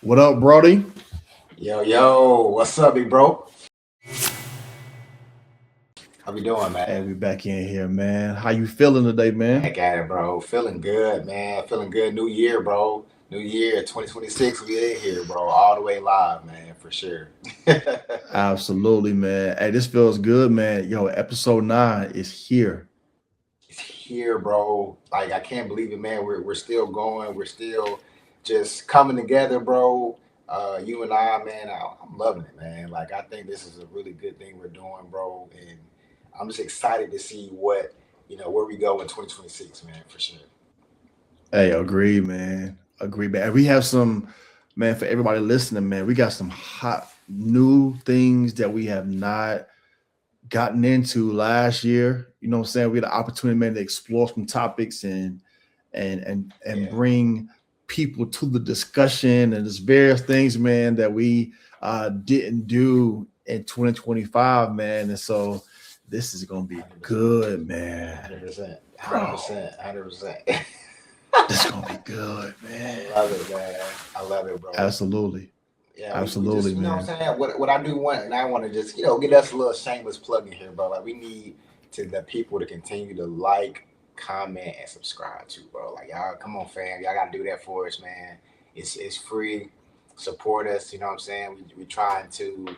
What up, Brody? Yo, what's up, big bro? How we doing, Hey, man? we back in here, man. How you feeling today, man? Back at it, bro. Feeling good, man. Feeling good. New year, bro. New year, 2026. We in here, bro. All the way live, man, for sure. Absolutely, man. Hey, this feels good, man. Yo, episode 9 is here. It's here, bro. Like I can't believe it, man. We're still going. We're still just coming together, bro. You and I, man. I'm loving it, man. Like I think this is a really good thing we're doing, bro. And I'm just excited to see what where we go in 2026, man, for sure. Hey, agree, man. Agree, man. We have some, man, for everybody listening, man. We got some hot new things that we have not gotten into last year. You know what I'm saying? We had the opportunity, man, to explore some topics and Yeah. bring people to the discussion and there's various things, man, that we didn't do in 2025, man. And so this is gonna be 100%. good, man. 100%. Bro, 100%. 100%. this is gonna be good, I man. love it, man. I love it, bro. Absolutely. Yeah, we Absolutely, just, man. what I'm saying? What I do want, and I want to just, get us a little shameless plug in here, bro. Like, we need to the people to continue to like, comment, and subscribe to, bro. Like, y'all, come on, fam. Y'all got to do that for us, man. It's free. Support us, you know what I'm saying? We trying to,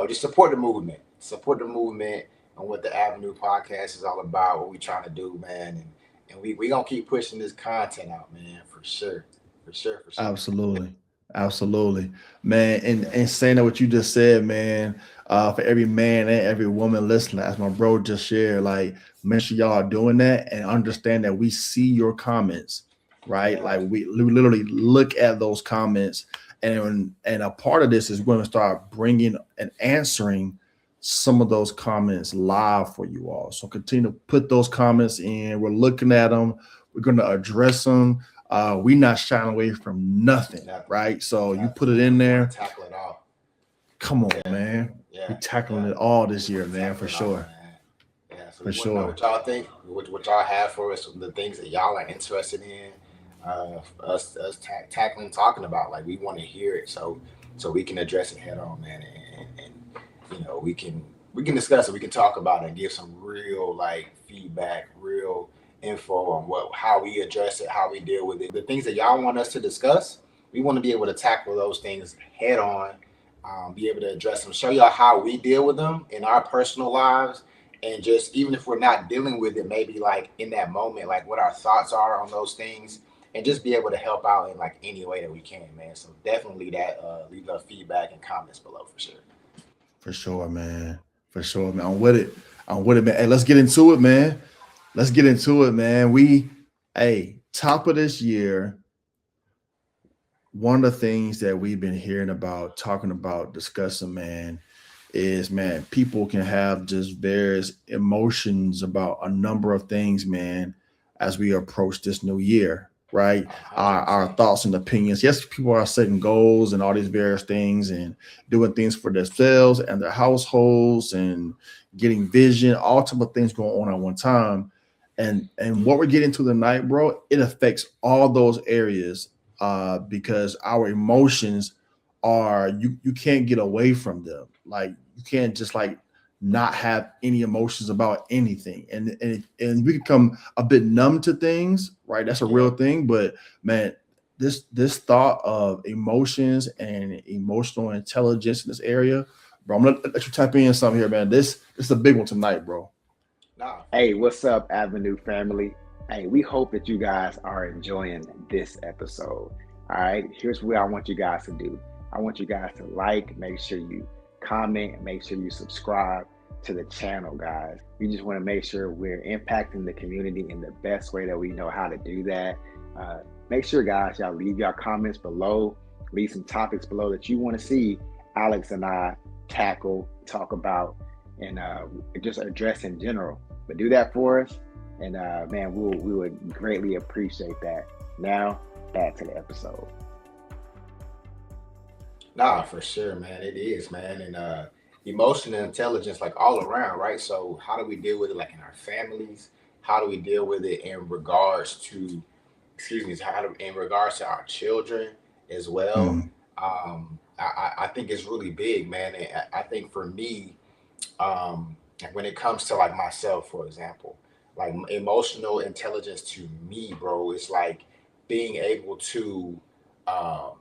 just support the movement. Support the movement and what the Avenue podcast is all about, what we trying to do, man. And we going to keep pushing this content out, man, for sure. For sure, for sure. Absolutely. Absolutely. Man, and saying that what you just said, man, for every man and every woman listening, as my bro just shared, like make sure y'all are doing that and understand that we see your comments, right? Yeah. Like we literally look at those comments and a part of this is going to start bringing and answering some of those comments live for you all. So continue to put those comments in. We're looking at them. We're going to address them. We not shying away from nothing, Nothing. right? So you Nothing. put it in We want there. to tackle it all. Come on, Yeah, man. We yeah, tackling yeah. it all this We year, want to man, tackle for it all, sure. man. Yeah, so For we want to know sure. what y'all think, what y'all have for us, the things that y'all are interested in, us tackling, talking about. Like we want to hear it, so we can address it head on, man, and we can discuss it, we can talk about it, and give some real like feedback, real info on how we address it, how we deal with it, the things that y'all want us to discuss. We want to be able to tackle those things head on, be able to address them, show y'all how we deal with them in our personal lives, and just even if we're not dealing with it, maybe like in that moment, like what our thoughts are on those things, and just be able to help out in like any way that we can, man. So definitely leave us feedback and comments below for sure. For sure, man. For sure, man. I'm with it. I'm with it, man. Hey, let's get into it, man. Let's get into it, man. Hey, top of this year, one of the things that we've been hearing about, talking about, discussing, man, is man, people can have just various emotions about a number of things, man, as we approach this new year, right? Our 100%. thoughts and opinions. Yes, people are setting goals and all these various things and doing things for themselves and their households and getting vision, all type of things going on at one time. And what we're getting to tonight, bro, it affects all those areas because our emotions are you can't get away from them. Like you can't just like not have any emotions about anything, and we become a bit numb to things, right? That's a real Yeah. thing. But man, this thought of emotions and emotional intelligence in this area, bro. I'm gonna let you type in something here, man. This is a big one tonight, bro. Nah, for Hey, sure. what's up, Avenue family? Hey, we hope that you guys are enjoying this episode. All right, here's what I want you guys to do. I want you guys to like, make sure you comment, make sure you subscribe to the channel, guys. We just want to make sure we're impacting the community in the best way that we know how to do that. Uh, Make sure, guys, y'all leave your comments below, leave some topics below that you want to see Alex and I tackle, talk about, and just address in general. But do that for us, and man, we would greatly appreciate that. Now, back to the episode. Nah, for sure, man. It is, man. And emotional intelligence, like all around, right? So how do we deal with it, like in our families? How do we deal with it in regards to, excuse me, in regards to our children as well? Mm, I think it's really big, man. And I think for me, like when it comes to like myself, for example, like emotional intelligence to me, bro, is like being able to um,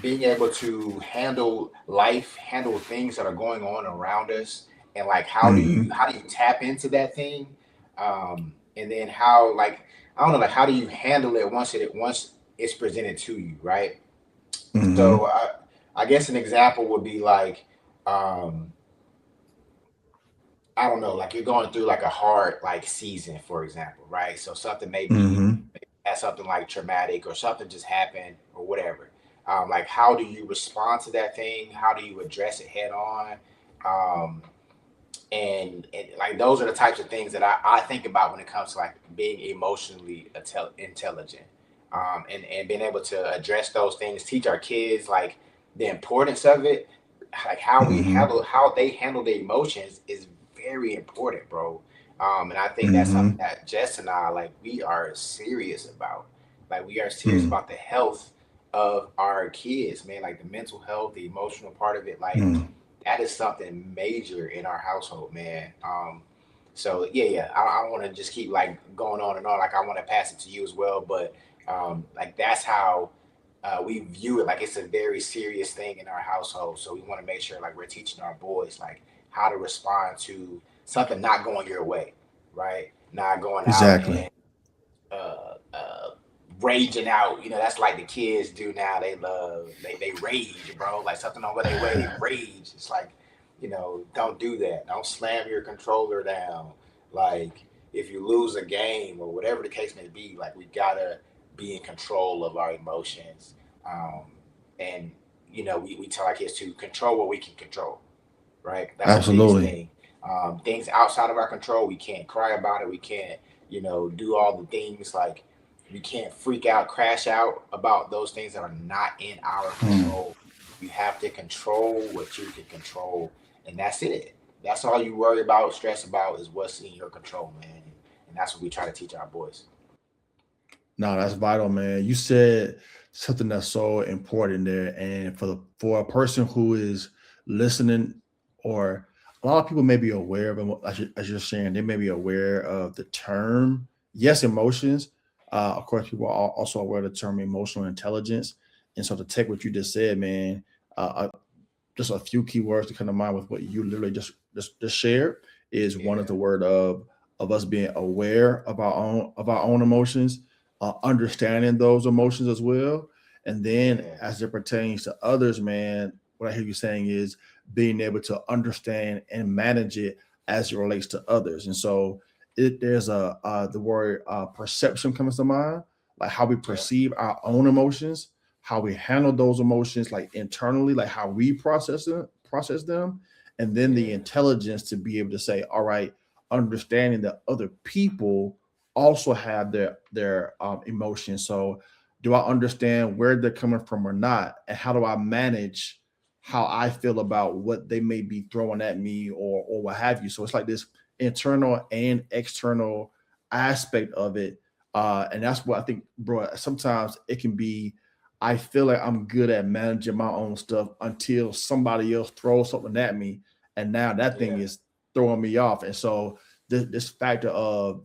being able to handle life, handle things that are going on around us, and like Hmm. how do you tap into that thing, and then how like I don't know, like how do you handle it once it's presented to you, right? So Hmm. I guess an example would be like um, I don't know, like you're going through like a hard like season, for example, right? So something maybe Hmm. had something like traumatic or something just happened or whatever. Like how do you respond to that thing? How do you address it head on? Um, and like those are the types of things that I think about when it comes to like being emotionally intelligent, and being able to address those things, teach our kids like the importance of it, like Hmm. how they handle their emotions is very important, bro. And I think that's something Hmm. that Jess and I like we are serious about. Like we are serious about the health of our kids, man. Like the mental health, the emotional part of it, like Hmm. that is something major in our household, man. So yeah. I don't want to just keep like going on and on. Like I want to pass it to you as well, but like that's how we view it. Like it's a very serious thing in our household. So we want to make sure like we're teaching our boys like how to respond to something not going your way, right? Not going out Exactly. and raging out. You know, that's like the kids do now. They rage, bro. Like something on where they way they rage. It's like, you know, don't do that. Don't slam your controller down. Like if you lose a game or whatever the case may be, like we gotta be in control of our emotions. Um, and you know, we tell our kids to control what we can control, right? That's the biggest Absolutely. thing. Things outside of our control, we can't cry about it. We can't, you know, do all the things like we can't freak out, crash out about those things that are not in our Hmm. control. You have to control what you can control, and that's it. That's all you worry about, stress about is what's in your control, man. And that's what we try to teach our boys. No, that's vital, man. You said something that's so important there, and for a person who is listening, or a lot of people may be aware of, as you're saying, they may be aware of the term. Yes, emotions. Of course, people are also aware of the term emotional intelligence, and so to take what you just said, man, just a few key words to come to mind with what you literally just shared is one of Yeah, the word of us being aware of our own emotions, understanding those emotions as well, and then yeah, as it pertains to others, man, what I hear you saying is being able to understand and manage it as it relates to others. And so there's a the word perception comes to mind, like how we yeah, perceive our own emotions, how we handle those emotions like internally, like how we process them, and then the yeah, intelligence to be able to say, all right, understanding that other people also have their emotions. So do I understand where they're coming from or not? And how do I manage how I feel about what they may be throwing at me or what have you? So it's like this internal and external aspect of it. And that's what I think, bro. Sometimes it can be I feel like I'm good at managing my own stuff until somebody else throws something at me, and now that thing yeah. is throwing me off. And so this factor of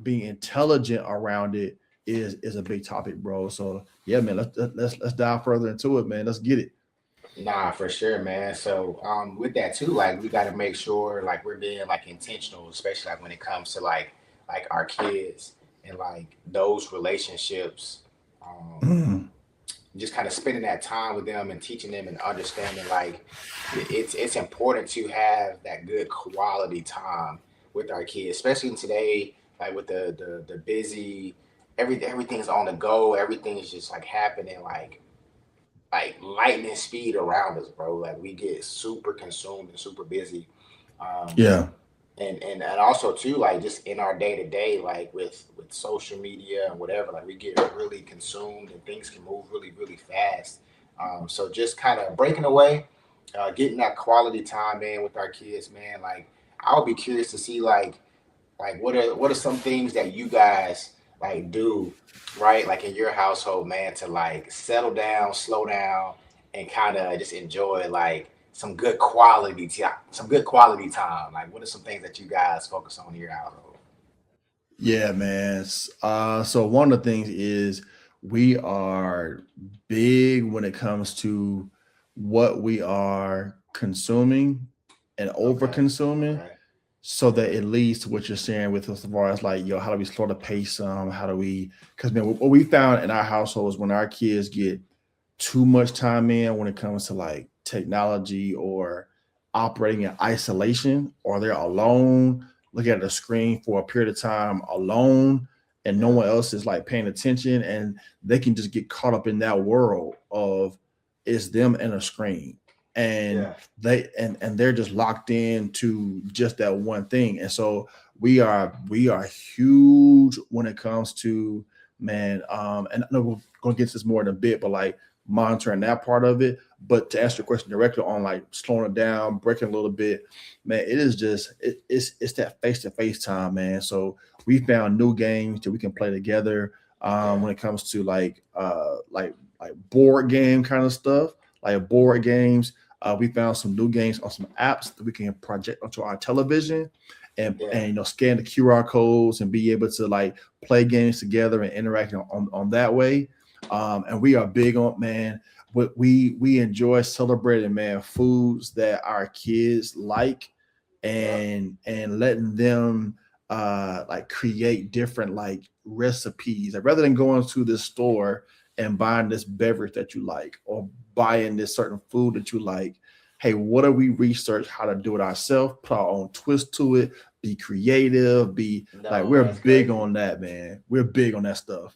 being intelligent around it is a big topic, bro. So yeah, man, let's dive further into it, man. Let's get it. Nah, for sure, man. So, with that too, like we got to make sure like we're being like intentional, especially like when it comes to like our kids and like those relationships. Um, Mm, just kind of spending that time with them and teaching them and understanding like it's important to have that good quality time with our kids, especially in today, like with the busy, everything's on the go, everything's just like happening like lightning speed around us, bro. Like we get super consumed and super busy. Um, yeah. and also too, like just in our day to day, like with social media and whatever, like we get really consumed and things can move really fast. So just kind of breaking away, getting that quality time in with our kids, man. Like I would be curious to see like what are some things that you guys like do, right? Like in your household, man, to like settle down, slow down, and kind of just enjoy like some good quality time. Like, what are some things that you guys focus on in your household? Yeah, man. So one of the things is we are big when it comes to what we are consuming and over Okay, consuming, okay, so that it leads to what you're saying with as far as like, yo, how do we slow the pace? How do we? Because man, what we found in our household is when our kids get too much time in when it comes to like technology or operating in isolation, or they're alone looking at the screen for a period of time alone, and no yeah, one else is like paying attention, and they can just get caught up in that world of it's them and a screen, and yeah, they're just locked in to just that one thing. And so we are huge when it comes to, man, and I know we're gonna get to this more in a bit, but like monitoring that part of it. But to answer yeah, your question directly on like slowing it down, breaking a little bit, man, it is just it's that face to face time, man. So we found new games that we can play together. yeah, When it comes to like board game kind of stuff, like board games. We found some new games on some apps that we can project onto our television, and yeah. scan the QR codes and be able to like play games together and interact on that way. And we are big on, man, what we enjoy celebrating, man, foods that our kids like, Yep. and letting them like create different like recipes. Like rather than going to the store and buying this beverage that you like, or buying this certain food that you like, hey, what do we research how to do it ourselves, put our own twist to it, be creative, be like, No, we're that's big crazy. on that, man. We're big on that stuff.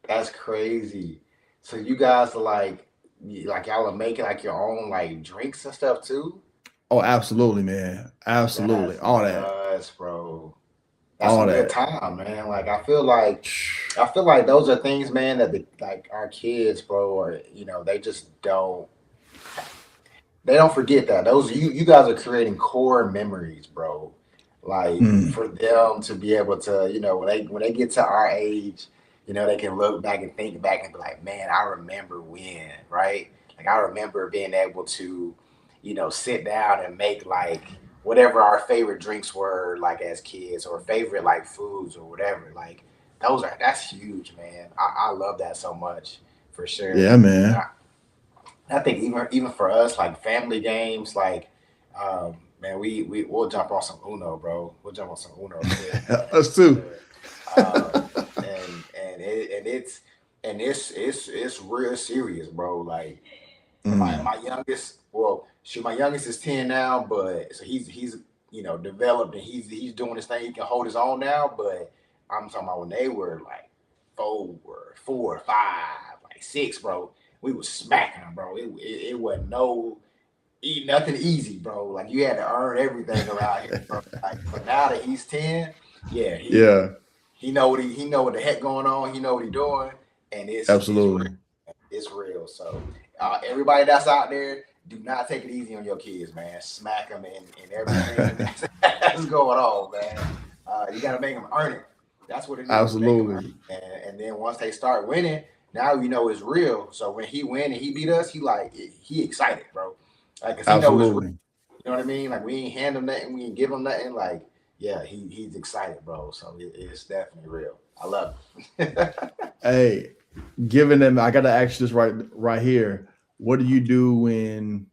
That's crazy. So you guys are like, like y'all are making like your own like drinks and stuff too. Oh, absolutely, man. Absolutely. That's All that. nuts, bro. That's All some good that. time, man. Like I feel like those are things, man, that like our kids, bro, or they just don't forget that. Those you guys are creating core memories, bro. Like Mm. for them to be able to, when they get to our age, they can look back and think back and be like, man, I remember when, right? Like I remember being able to, sit down and make like whatever our favorite drinks were like as kids, or favorite like foods or whatever. Like that's huge, man. I love that so much for sure. Yeah, And man. I think even for us, like family games, like man, we'll jump on some Uno, bro. We'll jump on some Uno quick, man, Us for too. sure. And it's real serious, bro. Like Mm. my youngest, well, shoot, my youngest is 10 now, but so he's developed, and he's doing this thing. He can hold his own now, but I'm talking about when they were like 4, 5, like 6, bro. We was smacking them, bro. It wasn't no eat nothing easy, bro. Like you had to earn everything around here, bro. Like, but now that he's 10, yeah, Yeah, he know what the heck going on. He know what he doing, and it's real. absolutely. It's real. So everybody that's out there, do not take it easy on your kids, man. Smack them in everything that's going on, man. You got to make them earn it. That's what it is. Make them earn Absolutely. it. And then once they start winning, now you know it's real. So when he win and he beat us, he excited, bro. Like, cause he know it's real. Absolutely. You know what I mean? Like we ain't hand him nothing, we ain't give him nothing. Like, yeah, he's excited, bro. So it's definitely real. I love it. Hey, given them, I gotta ask you this right here. What do you do when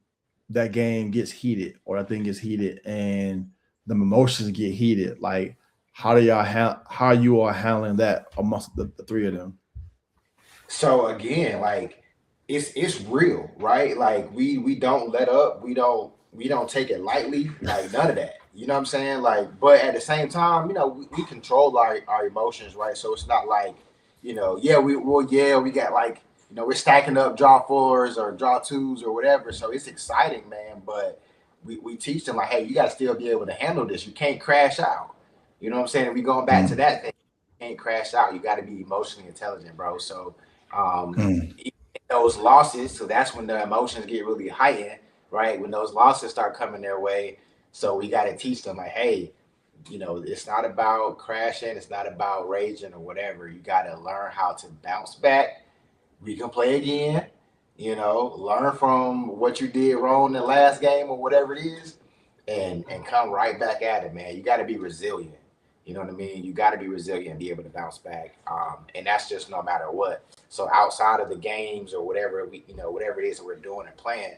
that game gets heated, or that thing gets heated, and the emotions get heated? Like, how you are handling that amongst the three of them? So again, like it's real, right? Like we don't let up. We don't take it lightly. Like none of that. You know what I'm saying? Like, but at the same time, we control our emotions, right? So it's not like, yeah, we got like, we're stacking up draw fours or draw twos or whatever. So it's exciting, man. But we teach them like, hey, you gotta still be able to handle this. You can't crash out. You know what I'm saying? We going back to Mm, that thing. You can't crash out. You got to be emotionally intelligent, bro. So mm, those losses, so that's when the emotions get really heightened, right? When those losses start coming their way, so we got to teach them like, hey, it's not about crashing. It's not about raging or whatever. You got to learn how to bounce back. We can play again. Learn from what you did wrong in the last game or whatever it is, and come right back at it, man. You got to be resilient. You know what I mean? You got to be resilient and be able to bounce back. And that's just no matter what. So outside of the games or whatever whatever it is that we're doing and playing,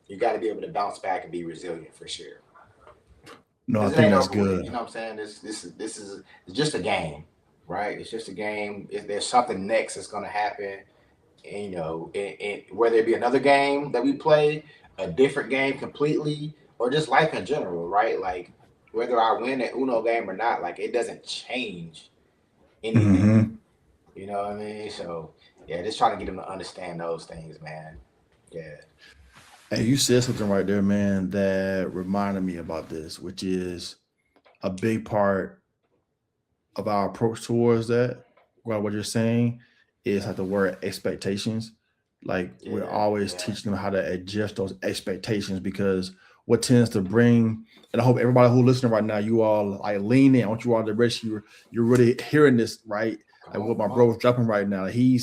you got to be able to bounce back and be resilient for sure. No, I Because it think ain't that's over with. good. You know what I'm saying? This is it's just a game, right? It's just a game. If there's something next that's going to happen, and, and whether it be another game that we play, a different game completely, or just life in general, right? Like whether I win an Uno game or not, like it doesn't change anything. Hmm. You know what I mean? So yeah, just trying to get them to understand those things, man. Yeah. And you said something right there, man, that reminded me about this, which is a big part of our approach towards that. Well, what you're saying is like the word expectations. Like we're Yeah. always Yeah. teaching them how to adjust those expectations because what tends to bring, and I hope everybody who's listening right now, you all like lean in. I want you all to rest. You're really hearing this, right? Come Like on, what my come bro on. was dropping right now. He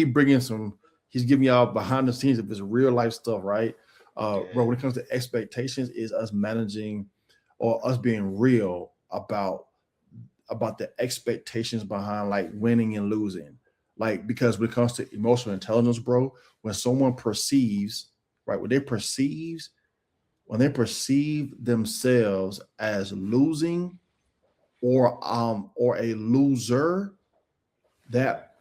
bringing some. He's giving y'all behind the scenes of his real life stuff, right? Bro, Yeah. when it comes to expectations, is us managing or us being real about the expectations behind like winning and losing. Like, because when it comes to emotional intelligence, bro, when someone perceives, right, when they perceive themselves as losing or a loser, that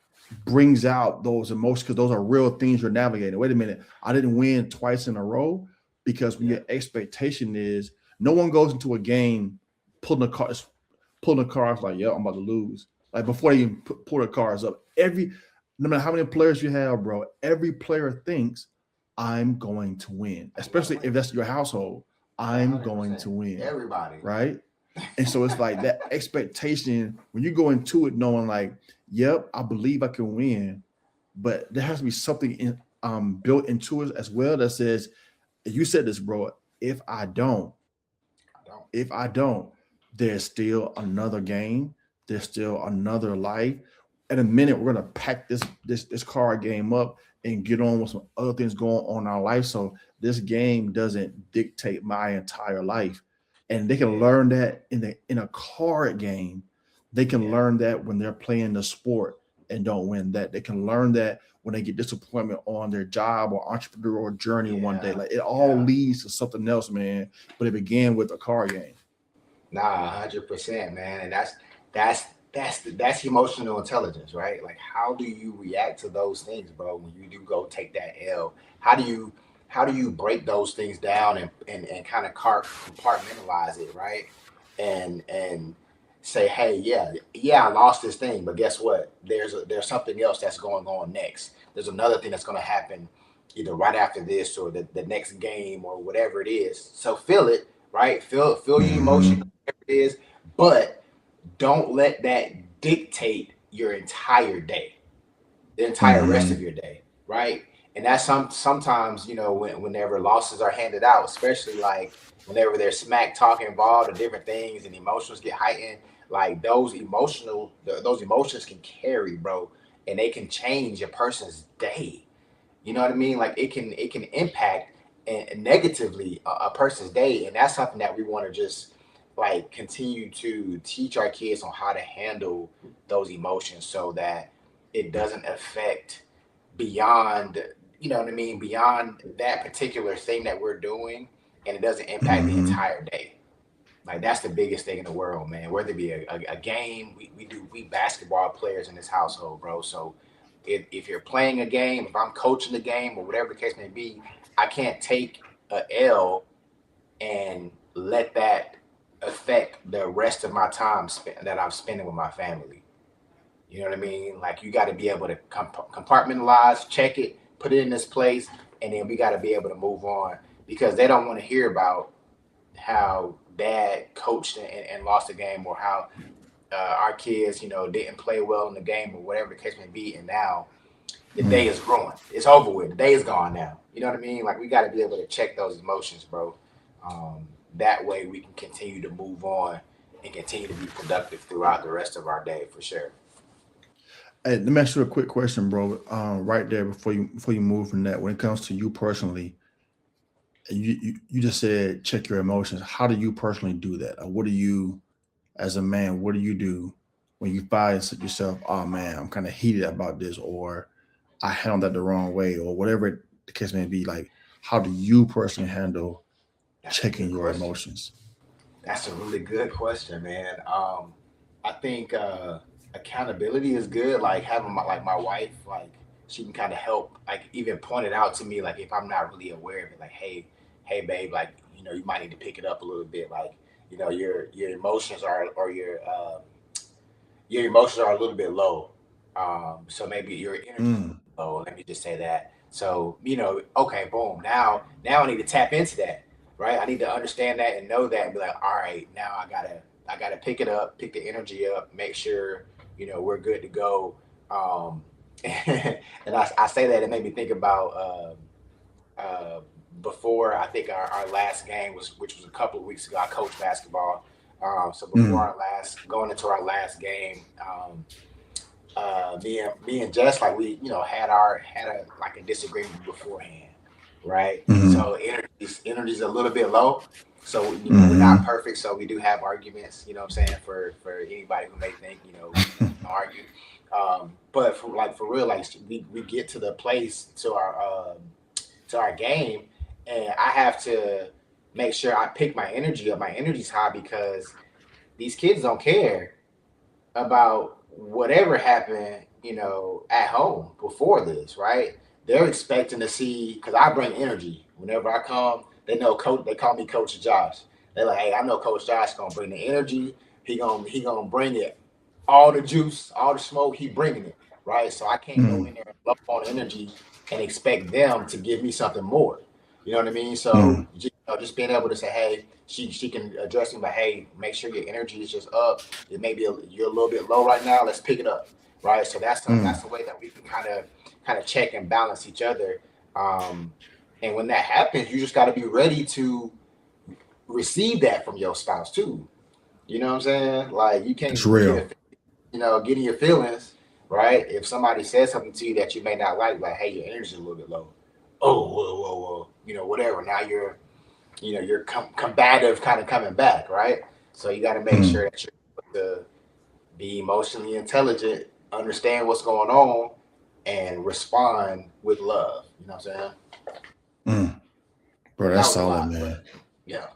brings out those emotions because those are real things you're navigating. Wait a minute, I didn't win twice in a row because when Yeah. your expectation is no one goes into a game pulling the cards, like, yeah, I'm about to lose. Like before they even pull the cards up, no matter how many players you have, bro, every player thinks I'm going to win, I gotta especially win. if that's your household. I'm going 100%. to win, Everybody. right? And so it's like that expectation when you go into it knowing like, yep, I believe I can win, but there has to be something built into it as well that says, you said this, bro. If I don't, I don't. if I don't, there's still another game. There's still another life. In a minute, we're gonna pack this card game up and get on with some other things going on in our life. So this game doesn't dictate my entire life. And they can Yeah. learn that in a card game. They can Yeah. learn that when they're playing the sport and don't win that. They can learn that when they get disappointment on their job or entrepreneurial journey one day. Yeah. Like it all Yeah. leads to something else, man. But it began with a card game. Nah, 100%, man. And that's emotional intelligence, right? Like, how do you react to those things, bro? When you do go take that L, how do you break those things down and kind of compartmentalize it, right? And say, hey, yeah, I lost this thing, but guess what? There's something else that's going on next. There's another thing that's going to happen either right after this or the next game or whatever it is. So feel it, right? Feel your emotion, Mm-hmm. whatever it is, but don't let that dictate your entire day, the entire rest of Mm-hmm. your day, right? And that's sometimes whenever losses are handed out, especially like whenever there's smack talk involved or different things and emotions get heightened, like those emotions can carry, bro, and they can change a person's day. You know what I mean? Like it can impact and negatively a person's day, and that's something that we want to just like continue to teach our kids on how to handle those emotions so that it doesn't affect beyond, you know what I mean, beyond that particular thing that we're doing, and it doesn't impact the Mm-hmm. entire day. Like that's the biggest thing in the world, man. Whether it be a game, we basketball players in this household, bro. So if you're playing a game, if I'm coaching the game or whatever the case may be, I can't take a L and let that affect the rest of my time that I'm spending with my family. You know what I mean? Like you got to be able to compartmentalize, check it, put it in this place, and then we got to be able to move on because they don't want to hear about how dad coached and lost the game or how our kids, didn't play well in the game or whatever the case may be. And now the day is ruined. It's over with. The day is gone now. You know what I mean? Like we got to be able to check those emotions, bro. Um, that way we can continue to move on and continue to be productive throughout the rest of our day for sure. Hey, let me ask you a quick question, bro. Right there before you move from that, when it comes to you personally, you just said check your emotions. How do you personally do that? Or what do you, as a man, what do you do when you find yourself, oh man, I'm kind of heated about this, or I handled that the wrong way, or whatever the case may be? Like, how do you personally handle That's a checking good your question. emotions? That's a really good question, man. I think accountability is good. Like having my wife, like she can kind of help, like even point it out to me, like if I'm not really aware of it, like hey, babe, like you might need to pick it up a little bit, like your emotions are or your emotions are a little bit low. So maybe your energy is Mm, low. Let me just say that. So okay, boom. Now I need to tap into that, right? I need to understand that and know that, and be like, all right, now I gotta pick it up, pick the energy up, make sure we're good to go. Um, and I say that it made me think about uh, before I think our last game which was a couple of weeks ago. I coached basketball. So before mm, our last going into our last game, me and Jess, like we had a like a disagreement beforehand, right? mm, So energy's a little bit low. So we're not mm, perfect, so we do have arguments. You know what I'm saying? For anybody who may think we don't argue, but for real, like we get to the place to our game, and I have to make sure I pick my energy up. My energy's high because these kids don't care about whatever happened, at home before this, right? They're expecting to see because I bring energy whenever I come. They know coach. They call me Coach Josh. They're like, hey, I know Coach Josh gonna bring the energy. He gonna bring it, all the juice, all the smoke. He bringing it, right? So I can't go mm, in there and blow on energy and expect them to give me something more. You know what I mean? So mm, just being able to say, hey, she can address me, but hey, make sure your energy is just up. It may be you're a little bit low right now. Let's pick it up, right? So that's mm. the way that we can kind of check and balance each other. Um, and when that happens, you just got to be ready to receive that from your spouse too. You know what I'm saying? Like you It's can't real. get in your feelings, right? If somebody says something to you that you may not like, hey, your energy's a little bit low. Oh, whoa, whatever. Now you're combative, kind of coming back, right? So you got to make Mm, sure that you're able to be emotionally intelligent, understand what's going on, and respond with love. You know what I'm saying? mm. Bro, That that's was a solid, lot, but man. yeah,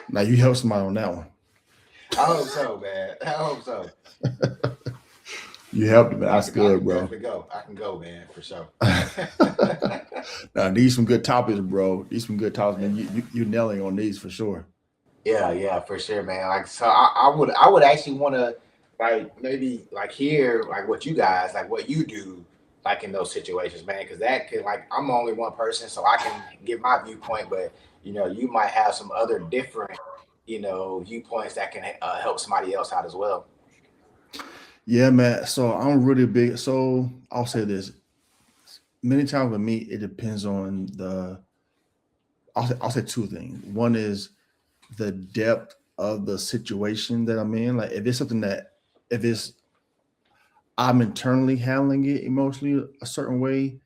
Now you help somebody on that one. I hope so, man. I hope so. You helped me, man. I That's can, I good, can bro. definitely go. I can go, man, for sure. Now these some good topics, bro. These some good topics, man. You nailing on these for sure. Yeah, for sure, man. Like, so I would actually want to like maybe like hear like what you guys like what you do like in those situations, man. Because that can like I'm only one person, so I can give my viewpoint, but you might have some other different viewpoints that can help somebody else out as well. Yeah, man. So I'm really big. So I'll say this. Many times with me, it depends on the. I'll say two things. One is the depth of the situation that I'm in. Like if it's something that if it's I'm internally handling it emotionally a certain way,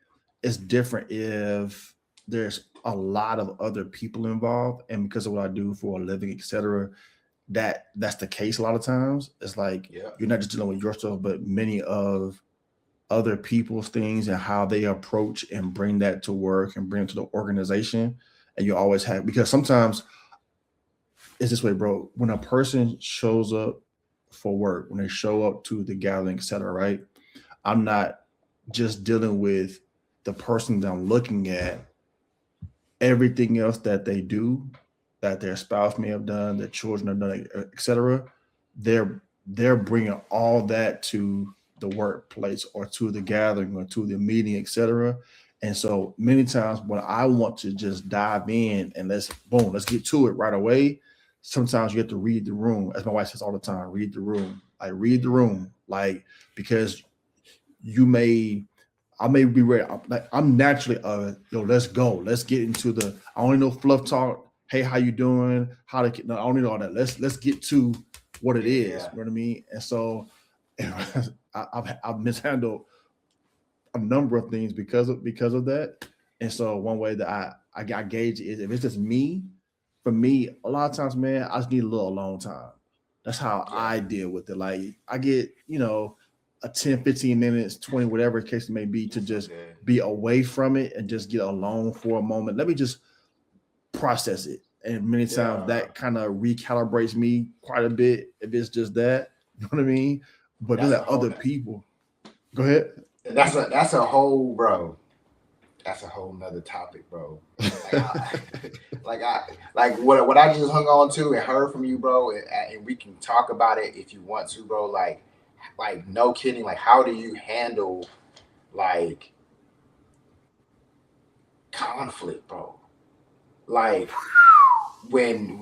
it's different if there's a lot of other people involved, and because of what I do for a living, etc. That's the case a lot of times. It's like Yeah. you're not just dealing with yourself, but many of other people's things and how they approach and bring that to work and bring it to the organization. And you always have because sometimes it's this way, bro. When a person shows up for work, when they show up to the gathering, etc., right? I'm not just dealing with the person that I'm looking at, everything else that they do, that their spouse may have done, their children have done, etc. They're bringing all that to the workplace or to the gathering or to the meeting, etc. And so many times when I want to just dive in and let's get to it right away. Sometimes you have to read the room, as my wife says all the time. Read the room, read the room, because you may I may be ready. I'm naturally let's go. Let's get into the I only know fluff talk. hey, how you doing? How to no, I don't need all that. Let's get to what it is. Yeah. You know what I mean? And so I've mishandled a number of things because of that. And so one way that I gauge is if it's just me, for me, a lot of times, man, I just need a little alone time. That's how Yeah. I deal with it. Like I get, a 10, 15 minutes, 20, whatever the case may be, to just Okay. be away from it and just get alone for a moment. Let me just process it. And many times Yeah. that kind of recalibrates me quite a bit if it's just that. You know what I mean? But That's there's a whole other nother- people. Go ahead. That's a whole, bro. That's a whole nother topic, bro. Like what I just hung on to and heard from you, bro, and we can talk about it if you want to, bro. Like no kidding. Like, how do you handle like conflict, bro? Like when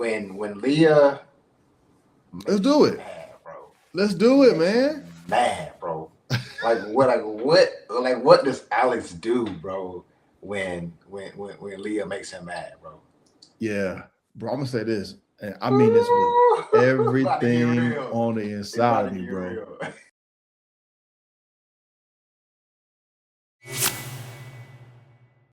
Leah, Let's do it. mad, bro. Let's do it, man. Mad, bro. What does Alex do, bro? When Leah makes him mad, bro. Yeah, bro. I'm gonna say this, and I mean this with everything on the inside of me, bro.